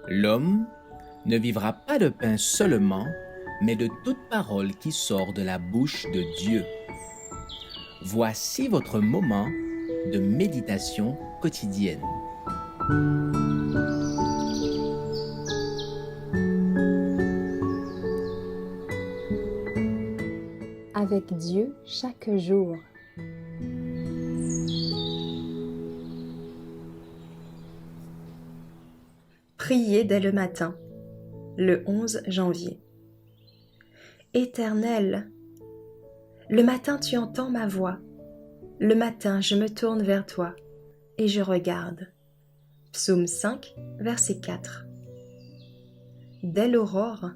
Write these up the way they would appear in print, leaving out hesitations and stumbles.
L'homme ne vivra pas de pain seulement, mais de toute parole qui sort de la bouche de Dieu. Voici votre moment de méditation quotidienne. Avec Dieu chaque jour. Priez dès le matin, le 11 janvier. Éternel, le matin tu entends ma voix, le matin je me tourne vers toi et je regarde. Psaume 5, verset 4. Dès l'aurore,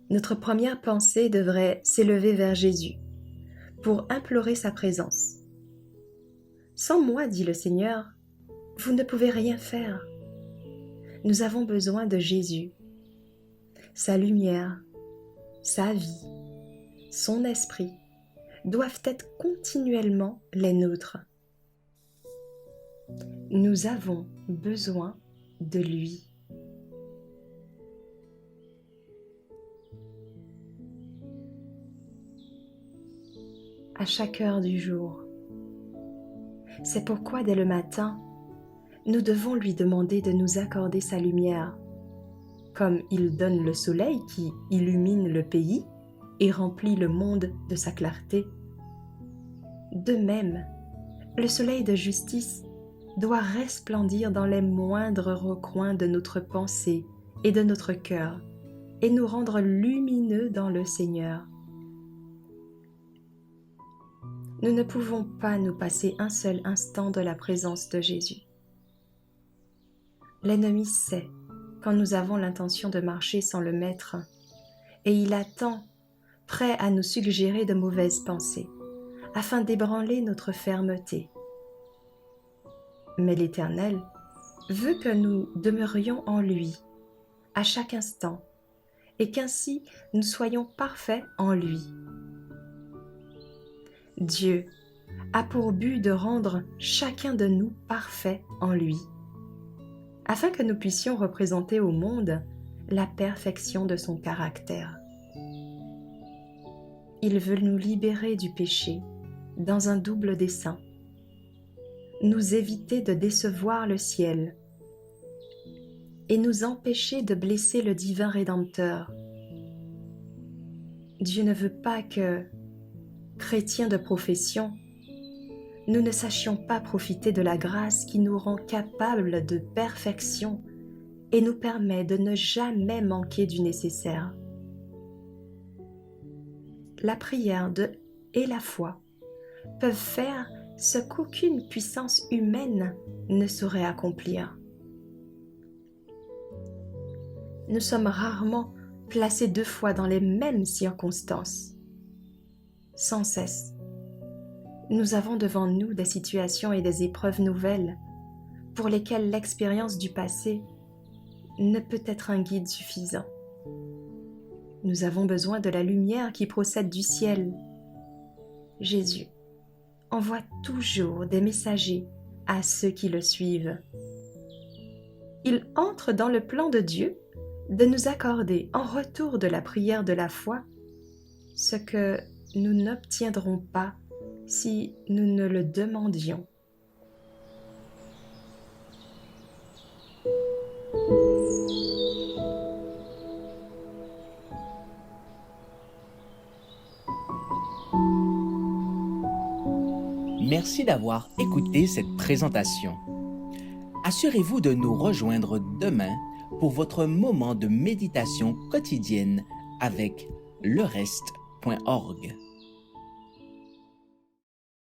notre première pensée devrait s'élever vers Jésus pour implorer sa présence. Sans moi, dit le Seigneur, vous ne pouvez rien faire. Nous avons besoin de Jésus, sa lumière, sa vie, son esprit doivent être continuellement les nôtres. Nous avons besoin de lui. À chaque heure du jour. C'est pourquoi dès le matin, nous devons lui demander de nous accorder sa lumière, comme il donne le soleil qui illumine le pays et remplit le monde de sa clarté. De même, le soleil de justice doit resplendir dans les moindres recoins de notre pensée et de notre cœur et nous rendre lumineux dans le Seigneur. Nous ne pouvons pas nous passer un seul instant de la présence de Jésus. L'ennemi sait quand nous avons l'intention de marcher sans le Maître, et il attend, prêt à nous suggérer de mauvaises pensées, afin d'ébranler notre fermeté. Mais l'Éternel veut que nous demeurions en lui, à chaque instant, et qu'ainsi nous soyons parfaits en lui. Dieu a pour but de rendre chacun de nous parfait en lui, afin que nous puissions représenter au monde la perfection de son caractère. Il veut nous libérer du péché dans un double dessein, nous éviter de décevoir le ciel et nous empêcher de blesser le divin Rédempteur. Dieu ne veut pas que, chrétiens de profession, nous ne sachions pas profiter de la grâce qui nous rend capables de perfection et nous permet de ne jamais manquer du nécessaire. La prière et la foi peuvent faire ce qu'aucune puissance humaine ne saurait accomplir. Nous sommes rarement placés deux fois dans les mêmes circonstances. Sans cesse, nous avons devant nous des situations et des épreuves nouvelles pour lesquelles l'expérience du passé ne peut être un guide suffisant. Nous avons besoin de la lumière qui procède du ciel. Jésus envoie toujours des messagers à ceux qui le suivent. Il entre dans le plan de Dieu de nous accorder en retour de la prière de la foi ce que nous n'obtiendrons pas si nous ne le demandions. Merci d'avoir écouté cette présentation. Assurez-vous de nous rejoindre demain pour votre moment de méditation quotidienne avec lereste.org.